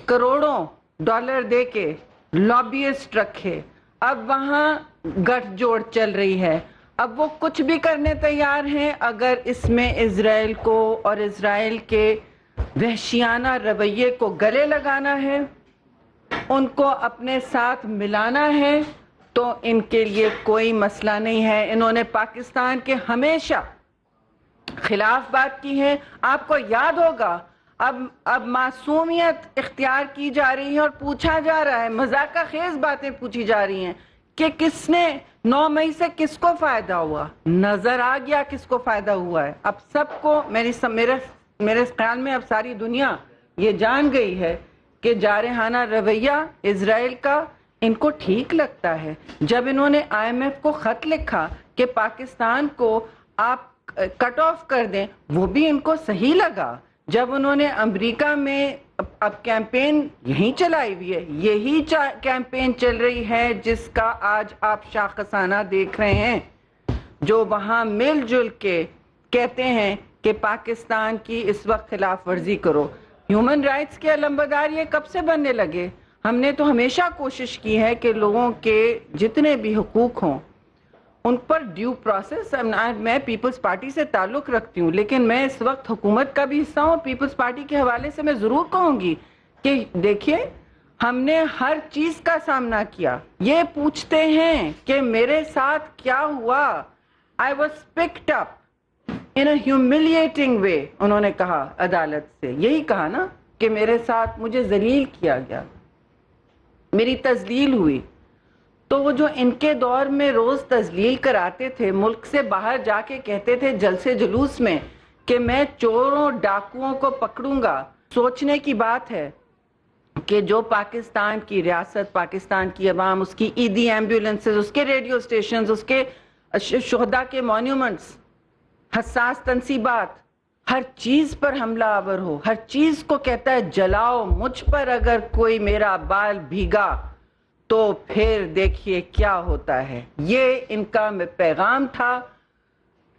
کروڑوں ڈالر دے کے لابیسٹ رکھے، اب وہاں گٹھ جوڑ چل رہی ہے، اب وہ کچھ بھی کرنے تیار ہیں اگر اس میں اسرائیل کو اور اسرائیل کے وحشیانہ رویے کو گلے لگانا ہے، ان کو اپنے ساتھ ملانا ہے، تو ان کے لیے کوئی مسئلہ نہیں ہے۔ انہوں نے پاکستان کے ہمیشہ خلاف بات کی ہے۔ آپ کو یاد ہوگا اب معصومیت اختیار کی جا رہی ہے اور پوچھا جا رہا ہے، مذاق خیز باتیں پوچھی جا رہی ہیں کہ کس نے 9 مئی سے کس کو فائدہ ہوا۔ نظر آ گیا کس کو فائدہ ہوا ہے۔ اب سب کو میرے خیال میں اب ساری دنیا یہ جان گئی ہے کہ جارحانہ رویہ اسرائیل کا ان کو ٹھیک لگتا ہے۔ جب انہوں نے IMF کو خط لکھا کہ پاکستان کو آپ کٹ آف کر دیں، وہ بھی ان کو صحیح لگا۔ جب انہوں نے امریکہ میں اب کیمپین یہی چلائی ہوئی ہے، یہی کیمپین چل رہی ہے جس کا آج آپ شاخسانہ دیکھ رہے ہیں، جو وہاں مل جل کے کہتے ہیں کہ پاکستان کی اس وقت خلاف ورزی کرو۔ ہیومن رائٹس کے علمبردار یہ کب سے بننے لگے؟ ہم نے تو ہمیشہ کوشش کی ہے کہ لوگوں کے جتنے بھی حقوق ہوں ان پر ڈیو پروسیس۔ میں پیپلز پارٹی سے تعلق رکھتی ہوں، لیکن میں اس وقت حکومت کا بھی حصہ ہوں۔ پیپلز پارٹی کے حوالے سے میں ضرور کہوں گی کہ دیکھیے ہم نے ہر چیز کا سامنا کیا۔ یہ پوچھتے ہیں کہ میرے ساتھ کیا ہوا، I was picked up in a humiliating way، انہوں نے کہا عدالت سے، یہی کہا نا کہ میرے ساتھ مجھے ذلیل کیا گیا، میری تذلیل ہوئی۔ تو وہ جو ان کے دور میں روز تذلیل کراتے تھے، ملک سے باہر جا کے کہتے تھے جلسے جلوس میں کہ میں چوروں ڈاکوؤں کو پکڑوں گا۔ سوچنے کی بات ہے کہ جو پاکستان کی ریاست، پاکستان کی عوام، اس کی عیدی ایمبولینسز، اس کے ریڈیو سٹیشنز، اس کے شہداء کے مونیومنٹس، حساس تنصیبات، ہر چیز پر حملہ آور ہو، ہر چیز کو کہتا ہے جلاؤ، مجھ پر اگر کوئی میرا بال بھیگا تو پھر دیکھیے کیا ہوتا ہے۔ یہ ان کا پیغام تھا۔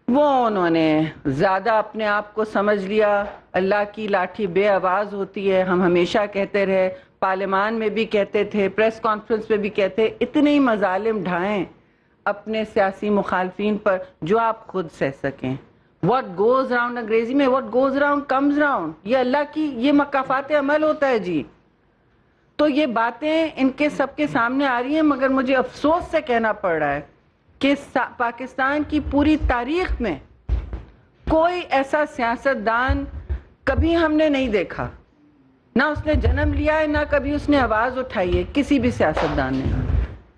وہ انہوں نے زیادہ اپنے آپ کو سمجھ لیا۔ اللہ کی لاٹھی بے آواز ہوتی ہے، ہم ہمیشہ کہتے رہے، پارلیمان میں بھی کہتے تھے، پریس کانفرنس میں بھی کہتے، اتنے ہی مظالم ڈھائیں اپنے سیاسی مخالفین پر جو آپ خود سہ سکیں۔ What goes around انگریزی میں what goes around comes around، یہ اللہ کی یہ مکافات عمل ہوتا ہے جی۔ تو یہ باتیں ان کے سب کے سامنے آ رہی ہیں، مگر مجھے افسوس سے کہنا پڑ رہا ہے کہ پاکستان کی پوری تاریخ میں کوئی ایسا سیاستدان کبھی ہم نے نہیں دیکھا، نہ اس نے جنم لیا ہے، نہ کبھی اس نے آواز اٹھائی ہے، کسی بھی سیاستدان نے،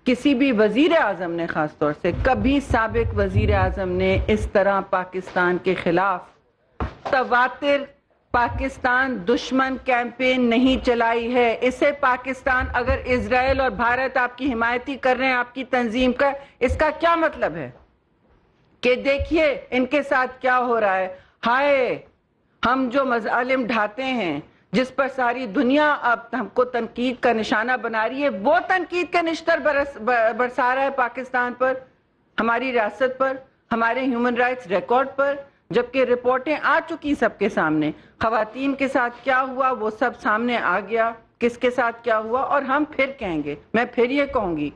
کسی بھی وزیر اعظم نے، خاص طور سے کبھی سابق وزیر اعظم نے اس طرح پاکستان کے خلاف تواتر پاکستان دشمن کیمپین نہیں چلائی ہے۔ اسے پاکستان اگر اسرائیل اور بھارت آپ کی حمایتی کر رہے ہیں، آپ کی تنظیم کا، اس کا کیا مطلب ہے کہ دیکھیے ان کے ساتھ کیا ہو رہا ہے، ہائے ہم جو مظالم ڈھاتے ہیں، جس پر ساری دنیا اب ہم کو تنقید کا نشانہ بنا رہی ہے، وہ تنقید کا نشتر برسا رہا ہے پاکستان پر، ہماری ریاست پر، ہمارے ہیومن رائٹس ریکارڈ پر، جبکہ رپورٹیں آ چکی سب کے سامنے۔ خواتین کے ساتھ کیا ہوا وہ سب سامنے آ گیا، کس کے ساتھ کیا ہوا، اور ہم پھر کہیں گے، میں پھر یہ کہوں گی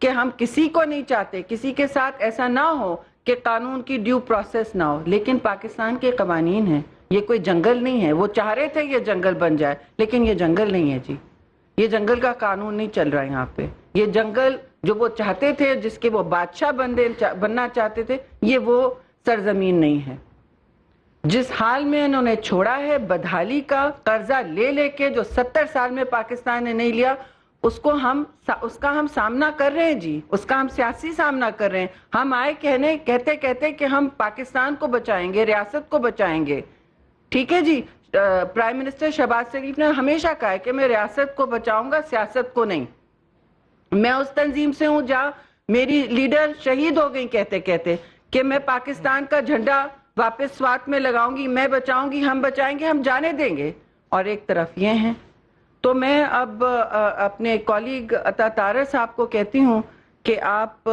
کہ ہم کسی کو نہیں چاہتے، کسی کے ساتھ ایسا نہ ہو کہ قانون کی ڈیو پروسیس نہ ہو، لیکن پاکستان کے قوانین ہیں، یہ کوئی جنگل نہیں ہے۔ وہ چاہ رہے تھے یہ جنگل بن جائے، لیکن یہ جنگل نہیں ہے جی، یہ جنگل کا قانون نہیں چل رہا ہے یہاں پہ۔ یہ جنگل جو وہ چاہتے تھے، جس کے وہ بادشاہ بننا چاہتے تھے، یہ وہ سرزمین نہیں ہے۔ جس حال میں انہوں نے چھوڑا ہے بدحالی کا، قرضہ لے لے کے، جو 70 سال میں پاکستان نے نہیں لیا، اس کا ہم سامنا کر رہے ہیں جی، اس کا ہم سیاسی سامنا کر رہے ہیں۔ ہم آئے کہتے کہ ہم پاکستان کو بچائیں گے، ریاست کو بچائیں گے، ٹھیک ہے جی۔ پرائم منسٹر شہباز شریف نے ہمیشہ کہا ہے کہ میں ریاست کو بچاؤں گا، سیاست کو نہیں۔ میں اس تنظیم سے ہوں جہاں میری لیڈر شہید ہو گئی کہتے کہتے کہ میں پاکستان کا جھنڈا واپس سوات میں لگاؤں گی، میں بچاؤں گی، ہم بچائیں گے، ہم جانے دیں گے۔ اور ایک طرف یہ ہیں۔ تو میں اب اپنے کولیگ عطا طاہر صاحب کو کہتی ہوں کہ آپ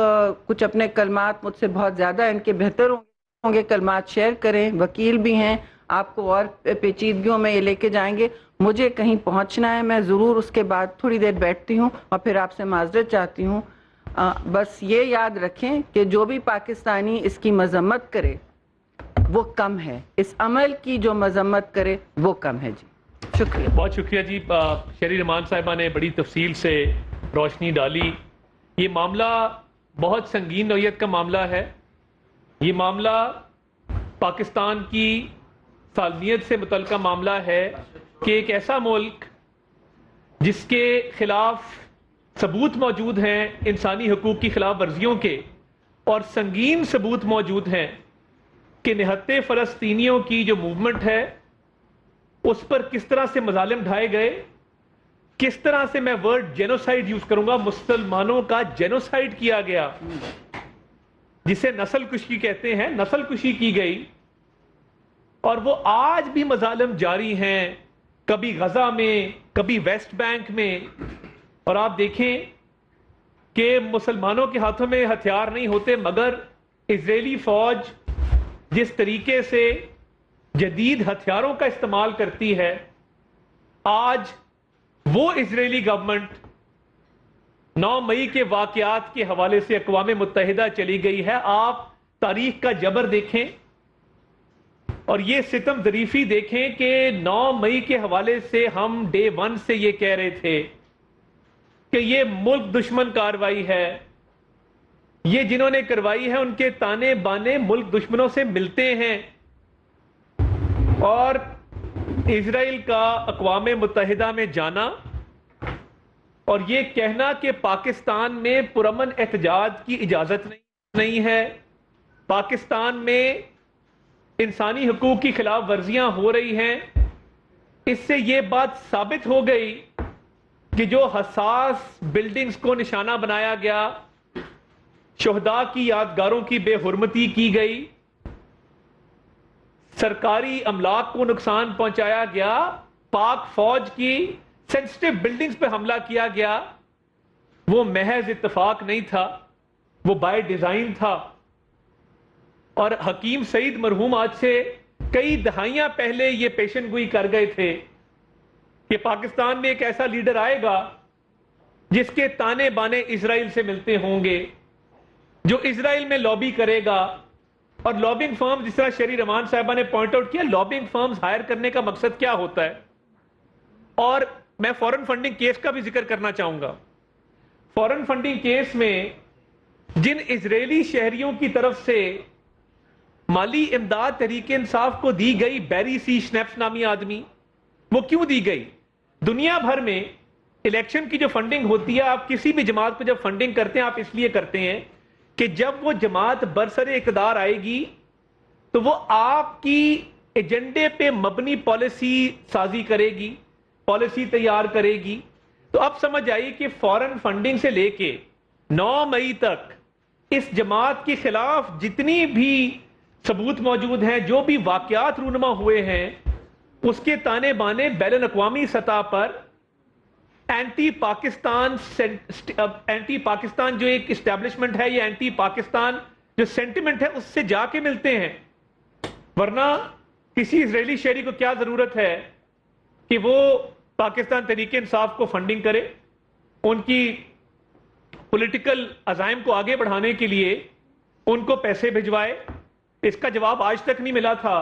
کچھ اپنے کلمات، مجھ سے بہت زیادہ ان کے بہتر ہوں گے، کلمات شیئر کریں، وکیل بھی ہیں، آپ کو اور پیچیدگیوں میں یہ لے کے جائیں گے۔ مجھے کہیں پہنچنا ہے, میں ضرور اس کے بعد تھوڑی دیر بیٹھتی ہوں اور پھر آپ سے معذرت چاہتی ہوں. بس یہ یاد رکھیں کہ جو بھی پاکستانی اس کی مذمت کرے وہ کم ہے, اس عمل کی جو مذمت کرے وہ کم ہے. جی شکریہ. بہت شکریہ جی. شہری رحمان صاحبہ نے بڑی تفصیل سے روشنی ڈالی. یہ معاملہ بہت سنگین نوعیت کا معاملہ ہے. یہ معاملہ پاکستان کی سالمیت سے متعلقہ معاملہ ہے کہ ایک ایسا ملک جس کے خلاف ثبوت موجود ہیں انسانی حقوق کی خلاف ورزیوں کے, اور سنگین ثبوت موجود ہیں کہ نہتے فلسطینیوں کی جو موومنٹ ہے اس پر کس طرح سے مظالم ڈھائے گئے, کس طرح سے میں ورڈ جینوسائیڈ یوز کروں گا, مسلمانوں کا جینوسائیڈ کیا گیا, جسے نسل کشی کہتے ہیں, نسل کشی کی گئی, اور وہ آج بھی مظالم جاری ہیں, کبھی غزہ میں, کبھی ویسٹ بینک میں. اور آپ دیکھیں کہ مسلمانوں کے ہاتھوں میں ہتھیار نہیں ہوتے, مگر اسرائیلی فوج جس طریقے سے جدید ہتھیاروں کا استعمال کرتی ہے, آج وہ اسرائیلی گورنمنٹ 9 مئی کے واقعات کے حوالے سے اقوام متحدہ چلی گئی ہے. آپ تاریخ کا جبر دیکھیں اور یہ ستم ظریفی دیکھیں کہ 9 مئی کے حوالے سے ہم ڈے 1 سے یہ کہہ رہے تھے کہ یہ ملک دشمن کاروائی ہے. یہ جنہوں نے کروائی ہے ان کے تانے بانے ملک دشمنوں سے ملتے ہیں, اور اسرائیل کا اقوام متحدہ میں جانا اور یہ کہنا کہ پاکستان میں پرامن احتجاج کی اجازت نہیں ہے, پاکستان میں انسانی حقوق کی خلاف ورزیاں ہو رہی ہیں, اس سے یہ بات ثابت ہو گئی کہ جو حساس بلڈنگز کو نشانہ بنایا گیا, شہداء کی یادگاروں کی بے حرمتی کی گئی, سرکاری املاک کو نقصان پہنچایا گیا, پاک فوج کی سینسٹیو بلڈنگز پہ حملہ کیا گیا, وہ محض اتفاق نہیں تھا, وہ بائی ڈیزائن تھا. اور حکیم سعید مرحوم آج سے کئی دہائیاں پہلے یہ پیشن گوئی کر گئے تھے کہ پاکستان میں ایک ایسا لیڈر آئے گا جس کے تانے بانے اسرائیل سے ملتے ہوں گے, جو اسرائیل میں لابی کرے گا. اور لابنگ فرم, جس طرح شہری رحمان صاحبہ نے پوائنٹ آؤٹ کیا, لابنگ فرمز ہائر کرنے کا مقصد کیا ہوتا ہے. اور میں فورن فنڈنگ کیس کا بھی ذکر کرنا چاہوں گا. فورن فنڈنگ کیس میں جن اسرائیلی شہریوں کی طرف سے مالی امداد تحریک انصاف کو دی گئی, بیری سی شنیپس نامی آدمی, وہ کیوں دی گئی؟ دنیا بھر میں الیکشن کی جو فنڈنگ ہوتی ہے, آپ کسی بھی جماعت پہ جب فنڈنگ کرتے ہیں آپ اس لیے کرتے ہیں کہ جب وہ جماعت برسر اقتدار آئے گی تو وہ آپ کی ایجنڈے پہ مبنی پالیسی سازی کرے گی, پالیسی تیار کرے گی. تو اب سمجھ آئی کہ فورن فنڈنگ سے لے کے 9 مئی تک اس جماعت کے خلاف جتنی بھی ثبوت موجود ہیں, جو بھی واقعات رونما ہوئے ہیں, اس کے تانے بانے بین الاقوامی سطح پر اینٹی پاکستان جو ایک اسٹیبلشمنٹ ہے, یہ اینٹی پاکستان جو سینٹیمنٹ ہے اس سے جا کے ملتے ہیں. ورنہ کسی اسرائیلی شہری کو کیا ضرورت ہے کہ وہ پاکستان تحریک انصاف کو فنڈنگ کرے, ان کی پولیٹیکل عزائم کو آگے بڑھانے کے لیے ان کو پیسے بھجوائے. اس کا جواب آج تک نہیں ملا تھا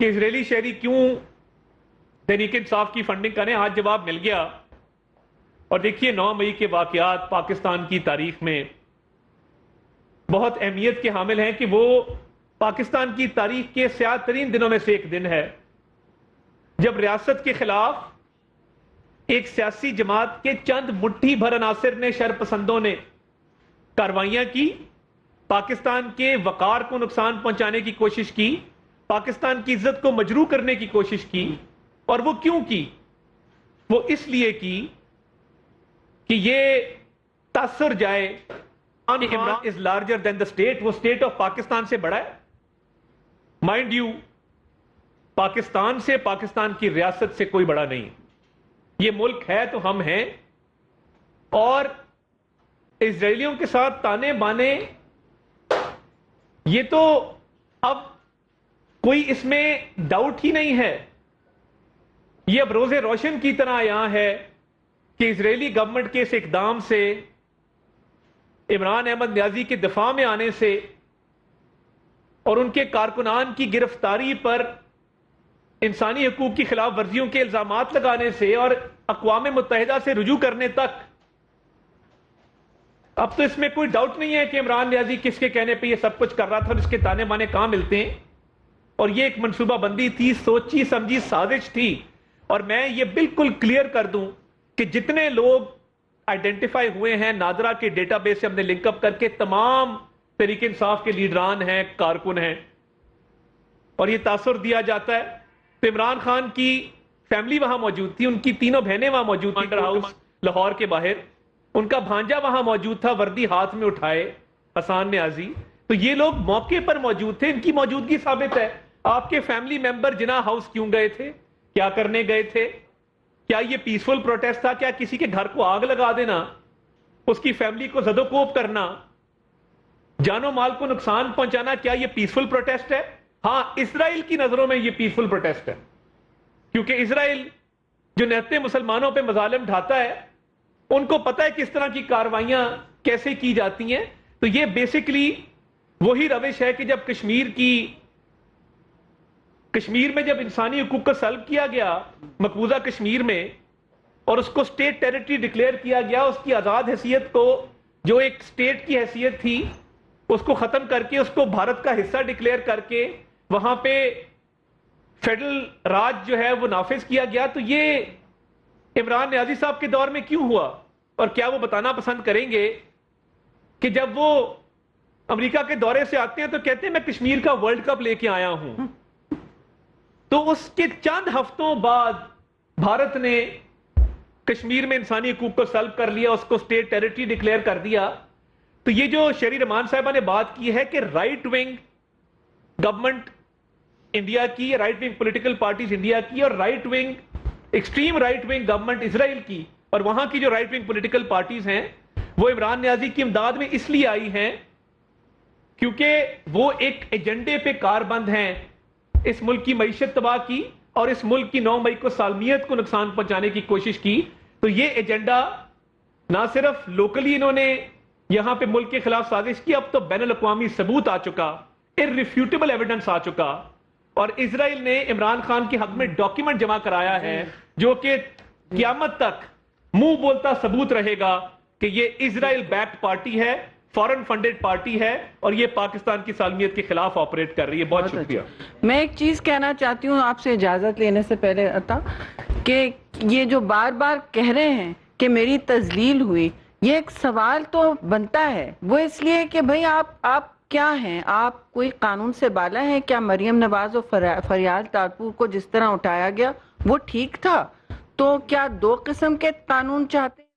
کہ اسرائیلی شہری کیوں تحریک انصاف کی فنڈنگ کریں, آج جواب مل گیا. اور دیکھیے 9 مئی کے واقعات پاکستان کی تاریخ میں بہت اہمیت کے حامل ہیں کہ وہ پاکستان کی تاریخ کے سیاہ ترین دنوں میں سے ایک دن ہے جب ریاست کے خلاف ایک سیاسی جماعت کے چند مٹھی بھر عناصر نے, شر پسندوں نے کاروائیاں کی, پاکستان کے وقار کو نقصان پہنچانے کی کوشش کی, پاکستان کی عزت کو مجروح کرنے کی کوشش کی. اور وہ کیوں کی؟ وہ اس لیے کی کہ یہ تاثر جائے Imran is larger than the state, وہ اسٹیٹ آف پاکستان سے بڑا ہے. مائنڈ یو, پاکستان سے, پاکستان کی ریاست سے کوئی بڑا نہیں. یہ ملک ہے تو ہم ہیں. اور اسرائیلیوں کے ساتھ تانے بانے, یہ تو اب کوئی اس میں ڈاؤٹ ہی نہیں ہے یہ اب روز روشن کی طرح یہاں ہے کہ اسرائیلی گورنمنٹ کے اس اقدام سے، عمران احمد نیازی کے دفاع میں آنے سے اور ان کے کارکنان کی گرفتاری پر انسانی حقوق کی خلاف ورزیوں کے الزامات لگانے سے اور اقوام متحدہ سے رجوع کرنے تک، اب تو اس میں کوئی ڈاؤٹ نہیں ہے کہ عمران نیازی کس کے کہنے پہ یہ سب کچھ کر رہا تھا اور اس کے تانے بانے کہاں ملتے ہیں، اور یہ ایک منصوبہ بندی تھی، سوچی سمجھی سازش تھی۔ اور میں یہ بالکل کلیئر کر دوں کہ جتنے لوگ آئیڈینٹیفائی ہوئے ہیں نادرا کے ڈیٹا بیس سے ہم نے لنک اپ کر کے، تمام تحریک انصاف کے لیڈران ہیں، کارکن ہیں، اور یہ تاثر دیا جاتا ہے۔ تو عمران خان کی فیملی وہاں موجود تھی، ان کی تینوں بہنیں وہاں موجود تھیں انڈر ہاؤس لاہور کے باہر، ان کا بھانجا وہاں موجود تھا وردی ہاتھ میں اٹھائے، حسان نیازی۔ تو یہ لوگ موقع پر موجود تھے، ان کی موجودگی ثابت ہے۔ آپ کے فیملی ممبر جناح ہاؤس کیوں گئے تھے؟ کیا کرنے گئے تھے؟ کیا یہ پیسفل پروٹیسٹ تھا؟ کیا کسی کے گھر کو آگ لگا دینا، اس کی فیملی کو زد و کوب کرنا، جان و مال کو نقصان پہنچانا، کیا یہ پیسفل پروٹیسٹ ہے؟ ہاں، اسرائیل کی نظروں میں یہ پیسفل پروٹیسٹ ہے، کیونکہ اسرائیل جو نہتے مسلمانوں پہ مظالم ڈھاتا ہے، ان کو پتہ ہے کس طرح کی کاروائیاں کیسے کی جاتی ہیں۔ تو یہ بیسیکلی وہی روش ہے کہ جب کشمیر میں جب انسانی حقوق کو سلب کیا گیا، مقبوضہ کشمیر میں، اور اس کو سٹیٹ ٹیریٹری ڈکلیئر کیا گیا، اس کی آزاد حیثیت کو، جو ایک سٹیٹ کی حیثیت تھی، اس کو ختم کر کے اس کو بھارت کا حصہ ڈکلیئر کر کے وہاں پہ فیڈرل راج جو ہے وہ نافذ کیا گیا۔ تو یہ عمران نیازی صاحب کے دور میں کیوں ہوا؟ اور کیا وہ بتانا پسند کریں گے کہ جب وہ امریکہ کے دورے سے آتے ہیں تو کہتے ہیں میں کشمیر کا ورلڈ کپ لے کے آیا ہوں، تو اس کے چند ہفتوں بعد بھارت نے کشمیر میں انسانی حقوق کو سلب کر لیا، اس کو سٹیٹ ٹیریٹری ڈکلیئر کر دیا۔ تو یہ جو شہری رحمان صاحبہ نے بات کی ہے کہ رائٹ ونگ گورنمنٹ انڈیا کی، right wing political parties India کی، اور right wing extreme right wing government Israel کی، اور وہاں کی جو رائٹ ونگ پولیٹیکل پارٹیز ہیں وہ عمران نیازی کی امداد میں اس لیے آئی ہیں کیونکہ وہ ایک ایجنڈے پہ کاربند ہیں، اس ملک کی معیشت تباہ کی اور اس ملک کی 9 مئی کو سالمیت کو نقصان پہنچانے کی کوشش کی۔ تو یہ ایجنڈا نہ صرف لوکلی انہوں نے یہاں پہ ملک کے خلاف سازش کی، اب تو بین الاقوامی ثبوت آ چکا، irrefutable ایویڈنس آ چکا، اور اسرائیل نے عمران خان کے حق میں ڈاکیومنٹ جمع کرایا ہے جو کہ قیامت تک منہ بولتا ثبوت رہے گا کہ یہ اسرائیل بیکڈ پارٹی ہے، فورن فنڈڈ پارٹی ہے، اور یہ پاکستان کی سالمیت کے خلاف آپریٹ کر رہی ہے۔ بہت شکریہ۔ میں ایک چیز کہنا چاہتی ہوں آپ سے اجازت لینے سے پہلے عطا، کہ یہ جو بار بار کہہ رہے ہیں کہ میری تذلیل ہوئی، یہ ایک سوال تو بنتا ہے، وہ اس لیے کہ بھئی آپ کیا ہیں؟ آپ کوئی قانون سے بالا ہیں کیا؟ مریم نواز اور فریال تارپور کو جس طرح اٹھایا گیا وہ ٹھیک تھا؟ تو کیا 2 قسم کے قانون چاہتے ہیں؟